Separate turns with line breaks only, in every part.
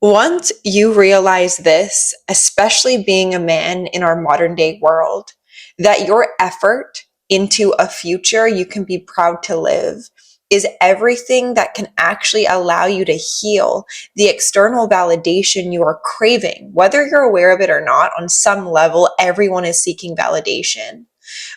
Once you realize this, especially being a man in our modern day world, that your effort into a future you can be proud to live is everything that can actually allow you to heal the external validation you are craving. Whether you're aware of it or not, on some level, everyone is seeking validation.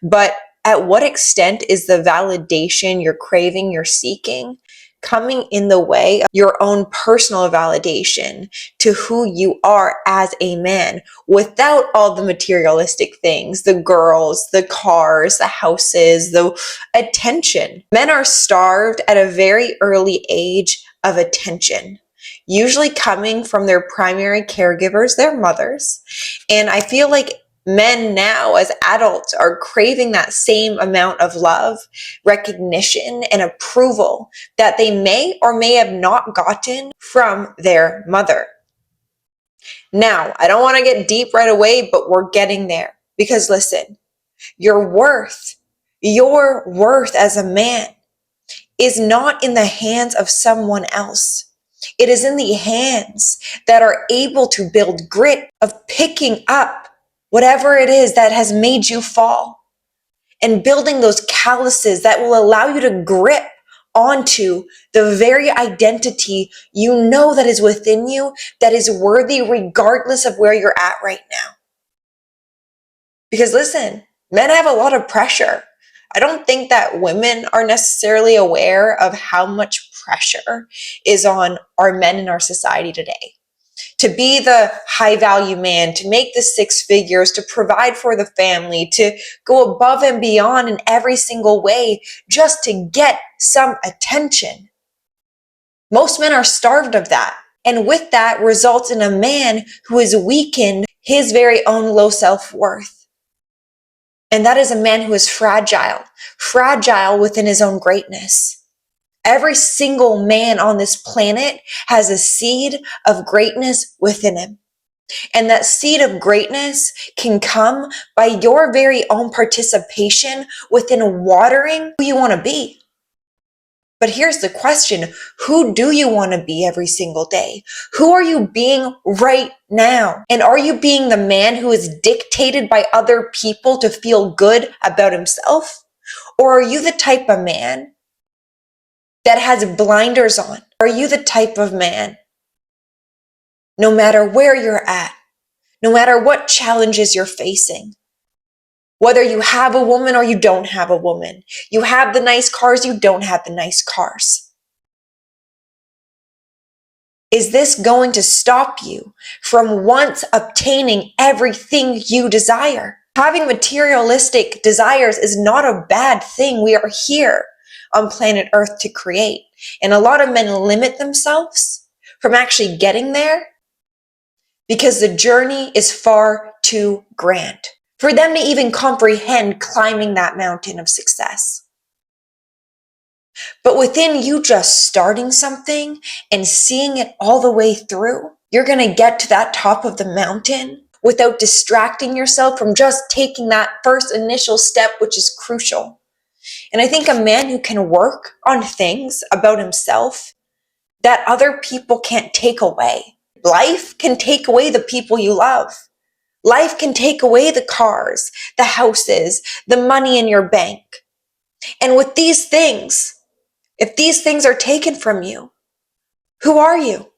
But at what extent is the validation you're craving, you're seeking, coming in the way of your own personal validation to who you are as a man without all the materialistic things, the girls, the cars, the houses, the attention? Men are starved at a very early age of attention, usually coming from their primary caregivers, their mothers. And I feel like men now as adults are craving that same amount of love, recognition, and approval that they may or may have not gotten from their mother. Now, I don't want to get deep right away, but we're getting there. Because listen, your worth as a man is not in the hands of someone else. It is in the hands that are able to build grit of picking up whatever it is that has made you fall and building those calluses that will allow you to grip onto the very identity you know that is within you, that is worthy regardless of where you're at right now. Because listen, men have a lot of pressure. I don't think that women are necessarily aware of how much pressure is on our men in our society today. To be the high value man, to make the six figures, to provide for the family, to go above and beyond in every single way just to get some attention. Most men are starved of that. And with that results in a man who has weakened his very own low self-worth. And that is a man who is fragile within his own greatness. Every single man on this planet has a seed of greatness within him. And that seed of greatness can come by your very own participation within watering who you want to be. But here's the question: who do you want to be every single day? Who are you being right now? And are you being the man who is dictated by other people to feel good about himself? Or are you the type of man that has blinders on? Are you the type of man, no matter where you're at, no matter what challenges you're facing, whether you have a woman or you don't have a woman, you have the nice cars, you don't have the nice cars, is this going to stop you from once obtaining everything you desire? Having materialistic desires is not a bad thing. We are here on planet Earth to create. And a lot of men limit themselves from actually getting there because the journey is far too grand for them to even comprehend climbing that mountain of success. But within you just starting something and seeing it all the way through, you're going to get to that top of the mountain without distracting yourself from just taking that first initial step, which is crucial. And I think a man who can work on things about himself that other people can't take away. Life can take away the people you love. Life can take away the cars, the houses, the money in your bank. And with these things, if these things are taken from you, who are you?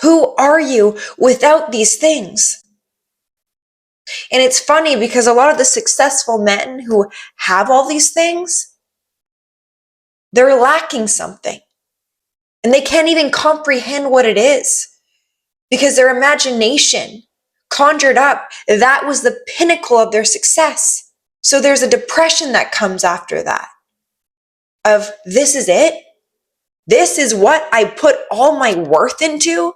Who are you without these things? And it's funny because a lot of the successful men who have all these things, they're lacking something. And they can't even comprehend what it is because their imagination conjured up that was the pinnacle of their success. So there's a depression that comes after that of, this is it? This is what I put all my worth into?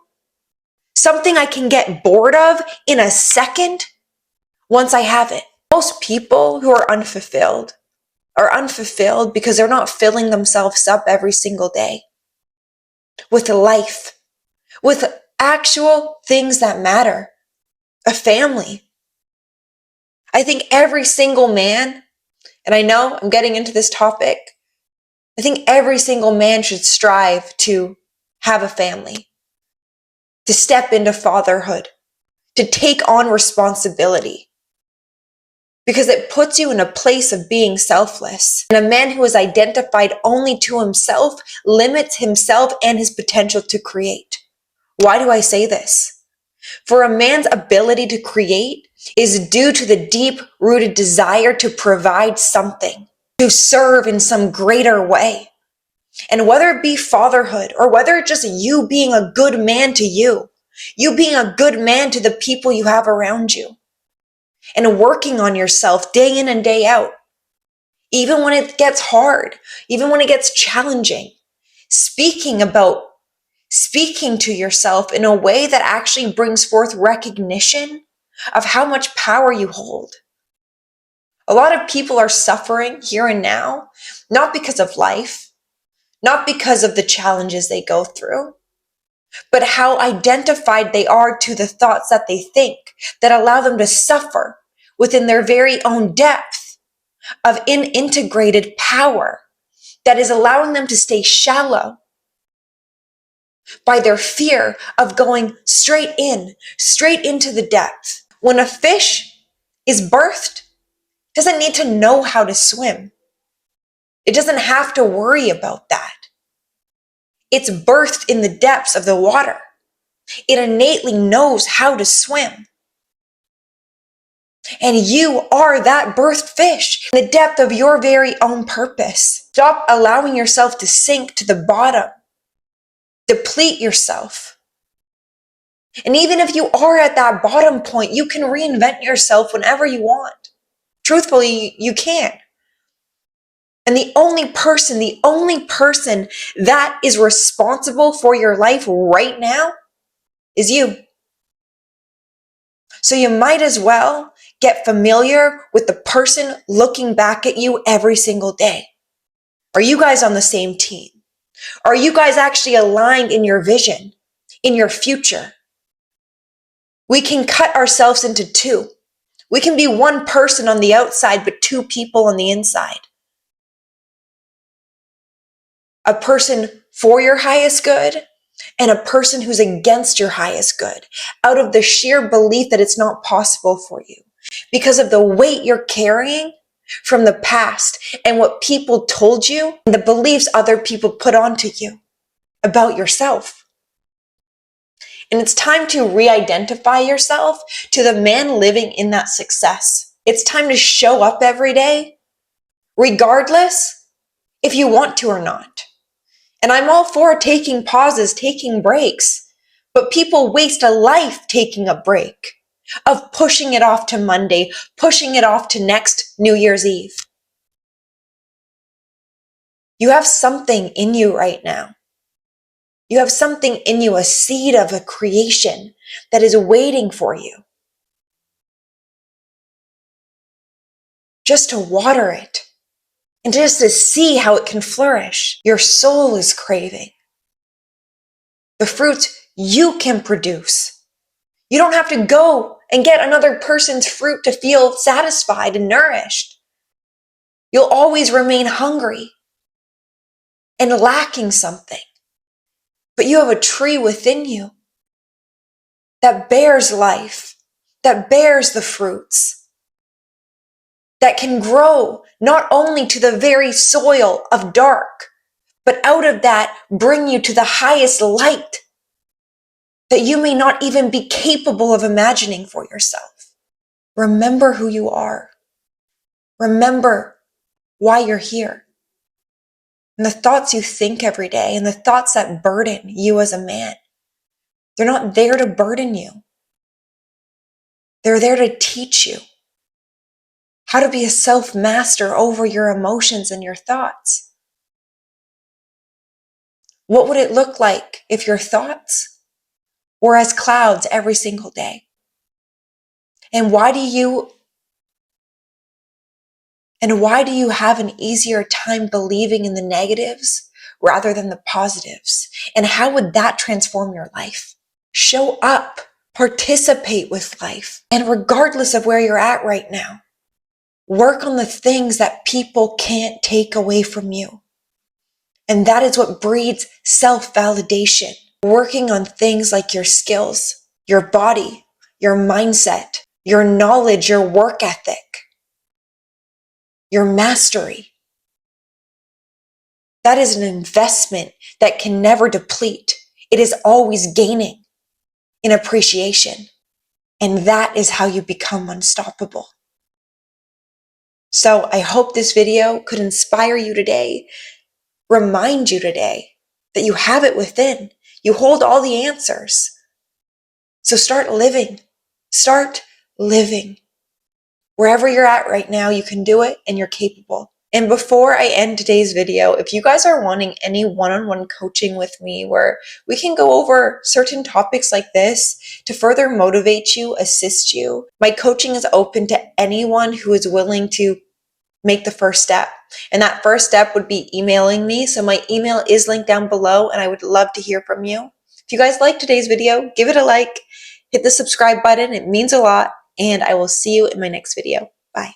Something I can get bored of in a second once I have it. Most people who are unfulfilled because they're not filling themselves up every single day with life, with actual things that matter, a family. I think every single man, and I know I'm getting into this topic, I think every single man should strive to have a family. to step into fatherhood, to take on responsibility, because it puts you in a place of being selfless. And a man who is identified only to himself limits himself and his potential to create. Why do I say this? For a man's ability to create is due to the deep-rooted desire to provide something, to serve in some greater way. And whether it be fatherhood or whether it's just you being a good man to you being a good man to the people you have around you, and working on yourself day in and day out, even when it gets hard, even when it gets challenging, speaking to yourself in a way that actually brings forth recognition of how much power you hold. A lot of people are suffering here and now, not because of life, not because of the challenges they go through, but how identified they are to the thoughts that they think that allow them to suffer within their very own depth of integrated power that is allowing them to stay shallow by their fear of going straight into the depth. When a fish is birthed, it doesn't need to know how to swim. It doesn't have to worry about that. It's birthed in the depths of the water. It innately knows how to swim. And you are that birthed fish in the depth of your very own purpose. Stop allowing yourself to sink to the bottom. Deplete yourself. And even if you are at that bottom point, you can reinvent yourself whenever you want. Truthfully, you can. And the only person that is responsible for your life right now is you. So you might as well get familiar with the person looking back at you every single day. Are you guys on the same team? Are you guys actually aligned in your vision, in your future? We can cut ourselves into two. We can be one person on the outside, but two people on the inside. A person for your highest good and a person who's against your highest good, out of the sheer belief that it's not possible for you because of the weight you're carrying from the past and what people told you and the beliefs other people put onto you about yourself. And it's time to re-identify yourself to the man living in that success. It's time to show up every day, regardless if you want to or not. And I'm all for taking pauses, taking breaks, but people waste a life taking a break, of pushing it off to Monday, pushing it off to next New Year's Eve. You have something in you right now. You have something in you, a seed of a creation that is waiting for you. Just to water it and just to see how it can flourish. Your soul is craving the fruits you can produce. You don't have to go and get another person's fruit to feel satisfied and nourished. You'll always remain hungry and lacking something. But you have a tree within you that bears life, that bears the fruits, that can grow not only to the very soil of dark, but out of that bring you to the highest light that you may not even be capable of imagining for yourself. Remember who you are. Remember why you're here. And the thoughts you think every day and the thoughts that burden you as a man, they're not there to burden you. They're there to teach you how to be a self-master over your emotions and your thoughts. What would it look like if your thoughts were as clouds every single day? And why do you have an easier time believing in the negatives rather than the positives? And how would that transform your life? Show up, participate with life. And regardless of where you're at right now, work on the things that people can't take away from you. And that is what breeds self-validation. working on things like your skills, your body, your mindset, your knowledge, your work ethic, your mastery. That is an investment that can never deplete. It is always gaining in appreciation. And that is how you become unstoppable. So I hope this video could inspire you today, remind you today that you have it within. You hold all the answers. So start living. Start living. Wherever you're at right now, you can do it and you're capable. And before I end today's video, if you guys are wanting any one-on-one coaching with me where we can go over certain topics like this to further motivate you, assist you, my coaching is open to anyone who is willing to make the first step. And that first step would be emailing me. So my email is linked down below and I would love to hear from you. If you guys liked today's video, give it a like, hit the subscribe button. It means a lot. And I will see you in my next video. Bye.